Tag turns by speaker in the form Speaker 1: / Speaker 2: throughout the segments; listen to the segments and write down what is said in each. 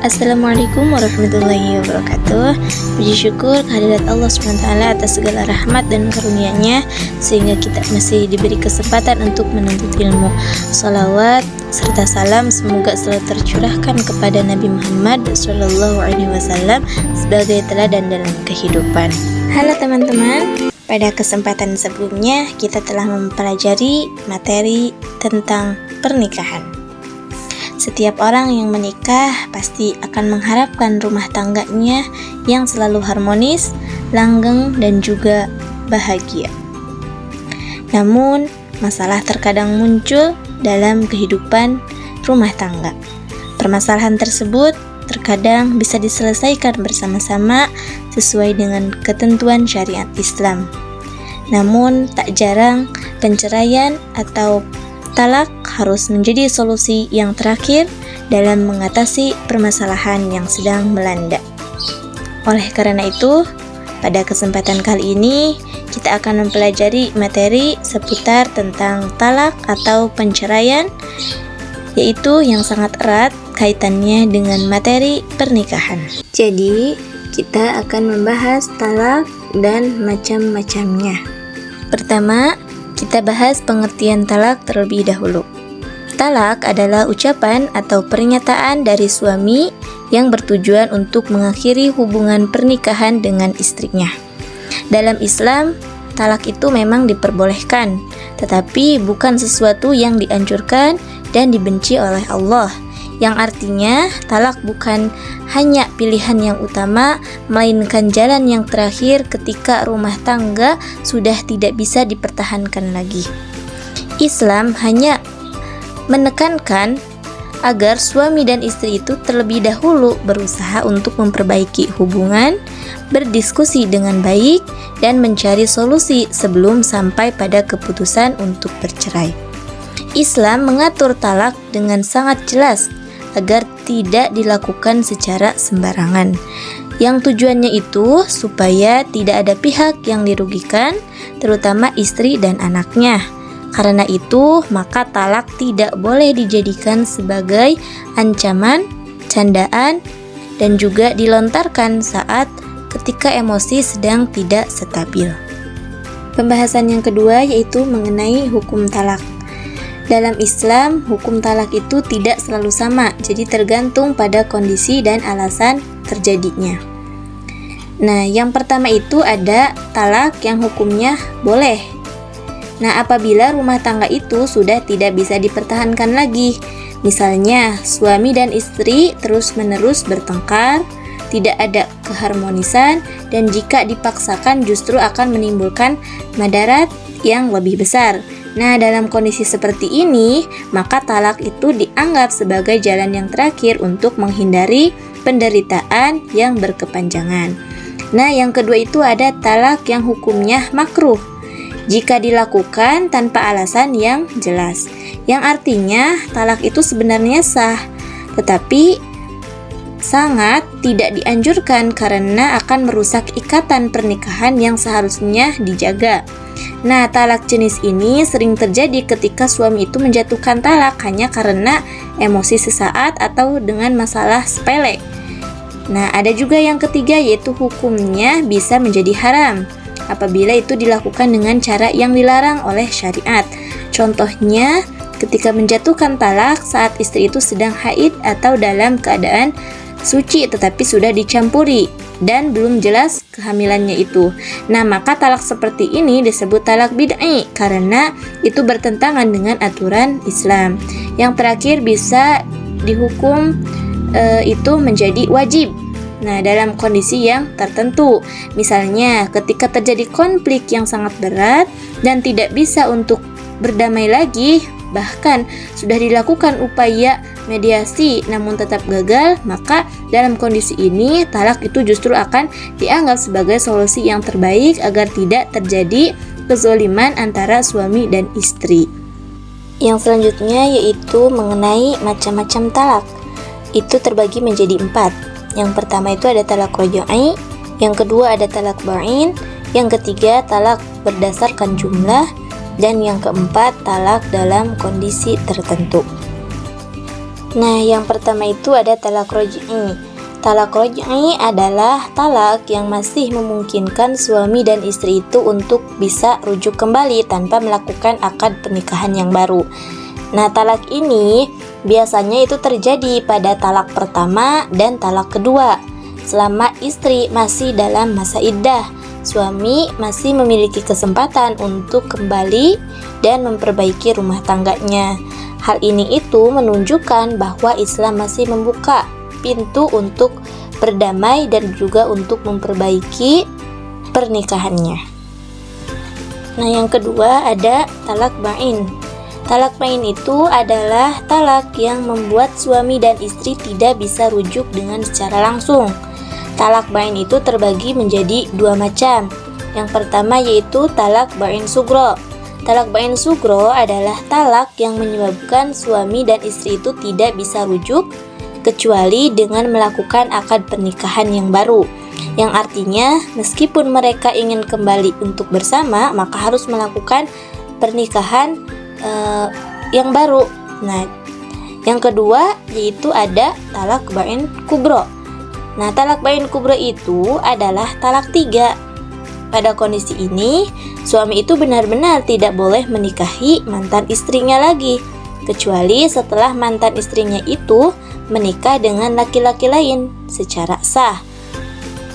Speaker 1: Assalamualaikum warahmatullahi wabarakatuh. Puji syukur kehadirat Allah SWT atas segala rahmat dan karunia-Nya sehingga kita masih diberi kesempatan untuk menuntut ilmu. Salawat serta salam semoga selalu tercurahkan kepada Nabi Muhammad SAW sebagai teladan dalam kehidupan. Halo teman-teman, pada kesempatan sebelumnya kita telah mempelajari materi tentang pernikahan. Setiap orang yang menikah pasti akan mengharapkan rumah tangganya yang selalu harmonis, langgeng, dan juga bahagia. Namun, masalah terkadang muncul dalam kehidupan rumah tangga. Permasalahan tersebut terkadang bisa diselesaikan bersama-sama sesuai dengan ketentuan syariat Islam. Namun, tak jarang penceraian atau talak harus menjadi solusi yang terakhir dalam mengatasi permasalahan yang sedang melanda. Oleh karena itu, pada kesempatan kali ini kita akan mempelajari materi seputar tentang talak atau penceraian, yaitu yang sangat erat kaitannya dengan materi pernikahan. Jadi, kita akan membahas talak dan macam-macamnya. Pertama, kita bahas pengertian talak terlebih dahulu. Talak adalah ucapan atau pernyataan dari suami yang bertujuan untuk mengakhiri hubungan pernikahan dengan istrinya. Dalam Islam, talak itu memang diperbolehkan, tetapi bukan sesuatu yang dianjurkan dan dibenci oleh Allah, yang artinya talak bukan hanya pilihan yang utama, melainkan jalan yang terakhir ketika rumah tangga sudah tidak bisa dipertahankan lagi. Islam hanya menekankan agar suami dan istri itu terlebih dahulu berusaha untuk memperbaiki hubungan, berdiskusi dengan baik, dan mencari solusi sebelum sampai pada keputusan untuk bercerai. Islam mengatur talak dengan sangat jelas agar tidak dilakukan secara sembarangan. Yang tujuannya itu supaya tidak ada pihak yang dirugikan, terutama istri dan anaknya. Karena itu, maka talak tidak boleh dijadikan sebagai ancaman, candaan, dan juga dilontarkan saat ketika emosi sedang tidak stabil. Pembahasan yang kedua yaitu mengenai hukum talak. Dalam Islam, hukum talak itu tidak selalu sama, jadi tergantung pada kondisi dan alasan terjadinya. Nah, yang pertama itu ada talak yang hukumnya boleh. Nah, apabila rumah tangga itu sudah tidak bisa dipertahankan lagi, misalnya suami dan istri terus-menerus bertengkar, tidak ada keharmonisan, dan jika dipaksakan justru akan menimbulkan madarat yang lebih besar. Nah, dalam kondisi seperti ini, maka talak itu dianggap sebagai jalan yang terakhir untuk menghindari penderitaan yang berkepanjangan. Nah, yang kedua itu ada talak yang hukumnya makruh jika dilakukan tanpa alasan yang jelas, yang artinya talak itu sebenarnya sah, tetapi sangat tidak dianjurkan karena akan merusak ikatan pernikahan yang seharusnya dijaga. Nah, talak jenis ini sering terjadi ketika suami itu menjatuhkan talak hanya karena emosi sesaat atau dengan masalah sepele. Nah, ada juga yang ketiga yaitu hukumnya bisa menjadi haram apabila itu dilakukan dengan cara yang dilarang oleh syariat. Contohnya, ketika menjatuhkan talak saat istri itu sedang haid atau dalam keadaan suci tetapi sudah dicampuri dan belum jelas kehamilannya itu. Nah, maka talak seperti ini disebut talak bid'i karena itu bertentangan dengan aturan Islam. Yang terakhir bisa dihukum itu menjadi wajib. Nah, dalam kondisi yang tertentu, misalnya ketika terjadi konflik yang sangat berat dan tidak bisa untuk berdamai lagi, bahkan sudah dilakukan upaya mediasi namun tetap gagal, maka dalam kondisi ini talak itu justru akan dianggap sebagai solusi yang terbaik agar tidak terjadi kezoliman antara suami dan istri. Yang selanjutnya yaitu mengenai macam-macam talak. Itu terbagi menjadi 4. Yang pertama itu ada talak raj'i, yang kedua ada talak ba'in, yang ketiga talak berdasarkan jumlah, dan yang keempat talak dalam kondisi tertentu. Nah, yang pertama itu ada talak roj'i. Talak roj'i adalah talak yang masih memungkinkan suami dan istri itu untuk bisa rujuk kembali tanpa melakukan akad pernikahan yang baru. Nah, talak ini biasanya itu terjadi pada talak pertama dan talak kedua. Selama istri masih dalam masa iddah, suami masih memiliki kesempatan untuk kembali dan memperbaiki rumah tangganya. Hal ini itu menunjukkan bahwa Islam masih membuka pintu untuk berdamai dan juga untuk memperbaiki pernikahannya. Nah, yang kedua ada talak bain. Talak bain itu adalah talak yang membuat suami dan istri tidak bisa rujuk dengan secara langsung. Talak bain itu terbagi menjadi dua macam. Yang pertama yaitu talak bain sugro. Talak bain sugro adalah talak yang menyebabkan suami dan istri itu tidak bisa rujuk kecuali dengan melakukan akad pernikahan yang baru, yang artinya meskipun mereka ingin kembali untuk bersama, maka harus melakukan pernikahan yang baru. Nah, yang kedua yaitu ada talak bain kubro. Nah, talak bain kubro itu adalah talak 3. Pada kondisi ini, suami itu benar-benar tidak boleh menikahi mantan istrinya lagi, kecuali setelah mantan istrinya itu menikah dengan laki-laki lain secara sah,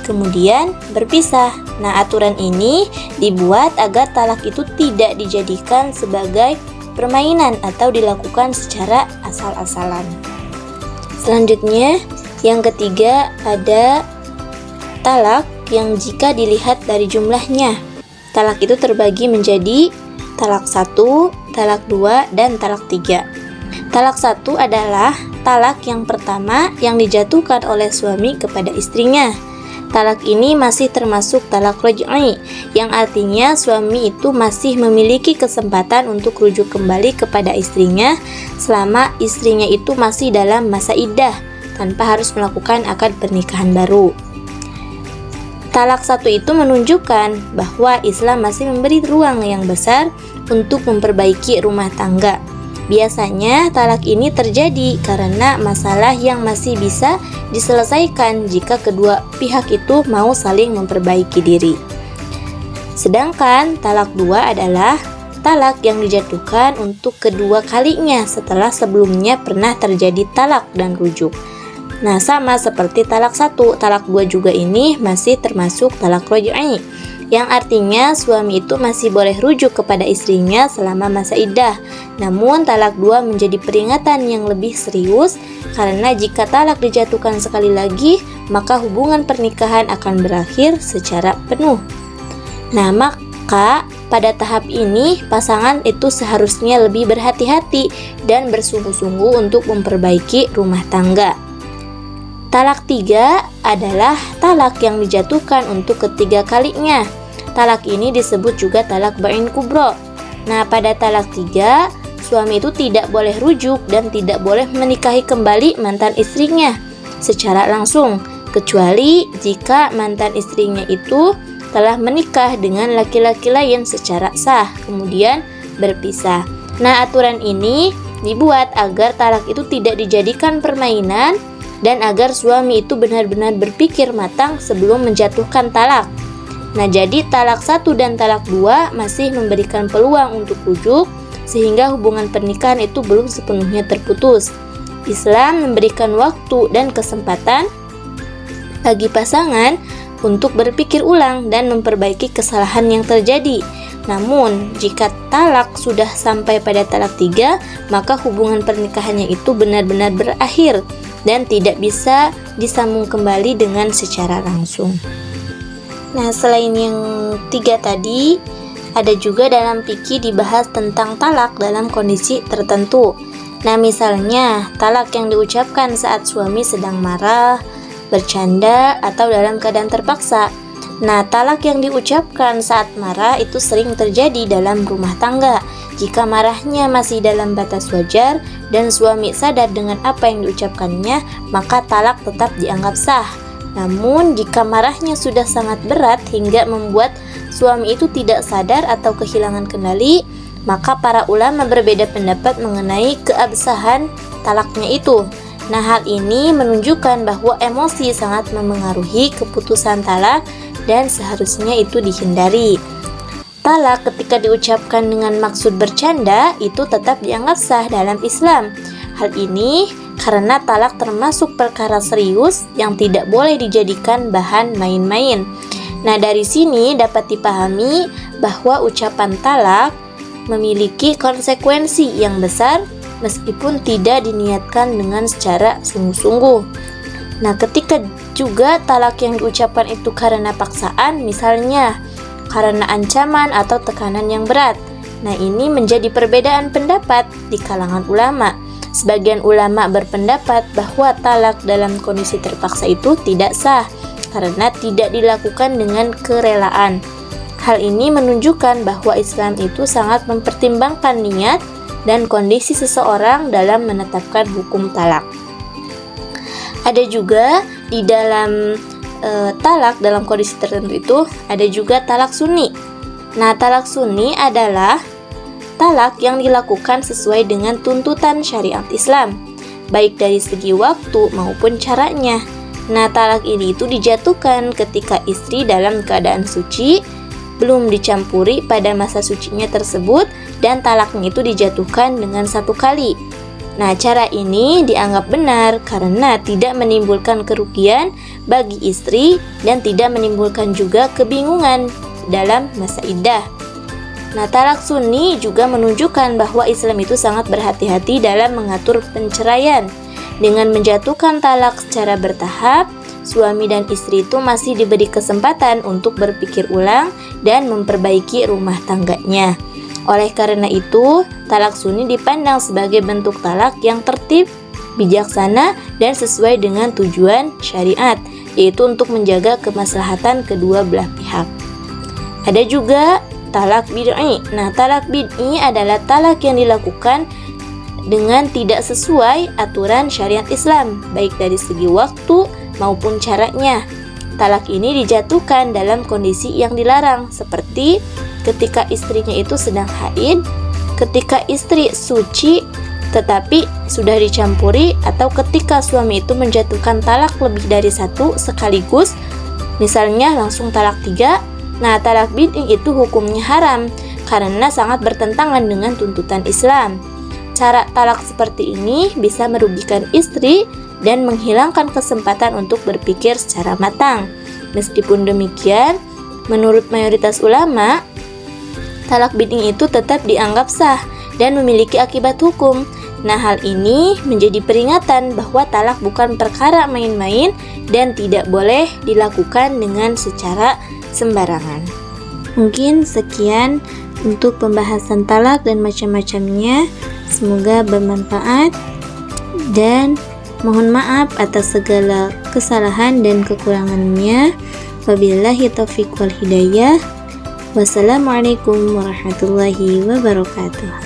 Speaker 1: kemudian berpisah. Nah, aturan ini dibuat agar talak itu tidak dijadikan sebagai permainan atau dilakukan secara asal-asalan. Selanjutnya, yang ketiga ada talak yang jika dilihat dari jumlahnya. Talak itu terbagi menjadi talak 1, talak 2, dan talak 3. Talak 1 adalah talak yang pertama yang dijatuhkan oleh suami kepada istrinya. Talak ini masih termasuk talak roj'i, yang artinya suami itu masih memiliki kesempatan untuk rujuk kembali kepada istrinya selama istrinya itu masih dalam masa iddah tanpa harus melakukan akad pernikahan baru. Talak 1 itu menunjukkan bahwa Islam masih memberi ruang yang besar untuk memperbaiki rumah tangga. Biasanya talak ini terjadi karena masalah yang masih bisa diselesaikan jika kedua pihak itu mau saling memperbaiki diri. Sedangkan talak 2 adalah talak yang dijatuhkan untuk kedua kalinya setelah sebelumnya pernah terjadi talak dan rujuk. Nah, sama seperti talak 1, talak 2 juga ini masih termasuk talak roj'i, yang artinya suami itu masih boleh rujuk kepada istrinya selama masa iddah. Namun talak 2 menjadi peringatan yang lebih serius karena jika talak dijatuhkan sekali lagi, maka hubungan pernikahan akan berakhir secara penuh. Nah, maka pada tahap ini pasangan itu seharusnya lebih berhati-hati dan bersungguh-sungguh untuk memperbaiki rumah tangga. Talak 3 adalah talak yang dijatuhkan untuk ketiga kalinya. Talak ini disebut juga talak bain kubro. Nah, pada talak 3, suami itu tidak boleh rujuk dan tidak boleh menikahi kembali mantan istrinya secara langsung, kecuali jika mantan istrinya itu telah menikah dengan laki-laki lain secara sah, kemudian berpisah. Nah, aturan ini dibuat agar talak itu tidak dijadikan permainan dan agar suami itu benar-benar berpikir matang sebelum menjatuhkan talak. Nah, jadi talak 1 dan talak 2 masih memberikan peluang untuk rujuk sehingga hubungan pernikahan itu belum sepenuhnya terputus. Islam memberikan waktu dan kesempatan bagi pasangan untuk berpikir ulang dan memperbaiki kesalahan yang terjadi. Namun, jika talak sudah sampai pada talak 3, maka hubungan pernikahannya itu benar-benar berakhir dan tidak bisa disambung kembali dengan secara langsung. Nah, selain yang 3 tadi, ada juga dalam fikih dibahas tentang talak dalam kondisi tertentu. Nah, misalnya talak yang diucapkan saat suami sedang marah, bercanda, atau dalam keadaan terpaksa. Nah, talak yang diucapkan saat marah itu sering terjadi dalam rumah tangga. Jika marahnya masih dalam batas wajar dan suami sadar dengan apa yang diucapkannya, maka talak tetap dianggap sah. Namun, jika marahnya sudah sangat berat hingga membuat suami itu tidak sadar atau kehilangan kendali, maka para ulama berbeda pendapat mengenai keabsahan talaknya itu. Nah, hal ini menunjukkan bahwa emosi sangat memengaruhi keputusan talak dan seharusnya itu dihindari. Talak ketika diucapkan dengan maksud bercanda itu tetap dianggap sah dalam Islam. Hal ini karena talak termasuk perkara serius yang tidak boleh dijadikan bahan main-main. Nah, dari sini dapat dipahami bahwa ucapan talak memiliki konsekuensi yang besar meskipun tidak diniatkan dengan secara sungguh-sungguh. Nah, ketika juga talak yang diucapkan itu karena paksaan, misalnya karena ancaman atau tekanan yang berat. Nah, ini menjadi perbedaan pendapat di kalangan ulama. Sebagian ulama berpendapat bahwa talak dalam kondisi terpaksa itu tidak sah karena tidak dilakukan dengan kerelaan. Hal ini menunjukkan bahwa Islam itu sangat mempertimbangkan niat dan kondisi seseorang dalam menetapkan hukum talak. Ada juga di dalam talak dalam kondisi tertentu itu ada juga talak sunni. Nah, talak sunni adalah talak yang dilakukan sesuai dengan tuntutan syariat Islam, baik dari segi waktu maupun caranya. Nah, talak ini itu dijatuhkan ketika istri dalam keadaan suci, belum dicampuri pada masa sucinya tersebut, dan talaknya itu dijatuhkan dengan satu kali. Nah, cara ini dianggap benar karena tidak menimbulkan kerugian bagi istri dan tidak menimbulkan juga kebingungan dalam masa iddah. Nah, talak sunni juga menunjukkan bahwa Islam itu sangat berhati-hati dalam mengatur penceraian. Dengan menjatuhkan talak secara bertahap, suami dan istri itu masih diberi kesempatan untuk berpikir ulang dan memperbaiki rumah tangganya. Oleh karena itu, talak sunni dipandang sebagai bentuk talak yang tertib, bijaksana, dan sesuai dengan tujuan syariat, yaitu untuk menjaga kemaslahatan kedua belah pihak. Ada juga talak bid'i. Nah, talak bid'i adalah talak yang dilakukan dengan tidak sesuai aturan syariat Islam, baik dari segi waktu maupun caranya. Talak ini dijatuhkan dalam kondisi yang dilarang, seperti ketika istrinya itu sedang haid, ketika istri suci tetapi sudah dicampuri, atau ketika suami itu menjatuhkan talak lebih dari satu sekaligus, misalnya langsung talak 3. Nah, talak bid'i itu hukumnya haram karena sangat bertentangan dengan tuntutan Islam. Cara talak seperti ini bisa merugikan istri dan menghilangkan kesempatan untuk berpikir secara matang. Meskipun demikian, menurut mayoritas ulama, talak bid'i itu tetap dianggap sah dan memiliki akibat hukum. Nah, hal ini menjadi peringatan bahwa talak bukan perkara main-main dan tidak boleh dilakukan dengan secara sembarangan. Mungkin sekian untuk pembahasan talak dan macam-macamnya. Semoga bermanfaat dan mohon maaf atas segala kesalahan dan kekurangannya. Wabillahi taufiq wal hidayah. Wassalamualaikum warahmatullahi wabarakatuh.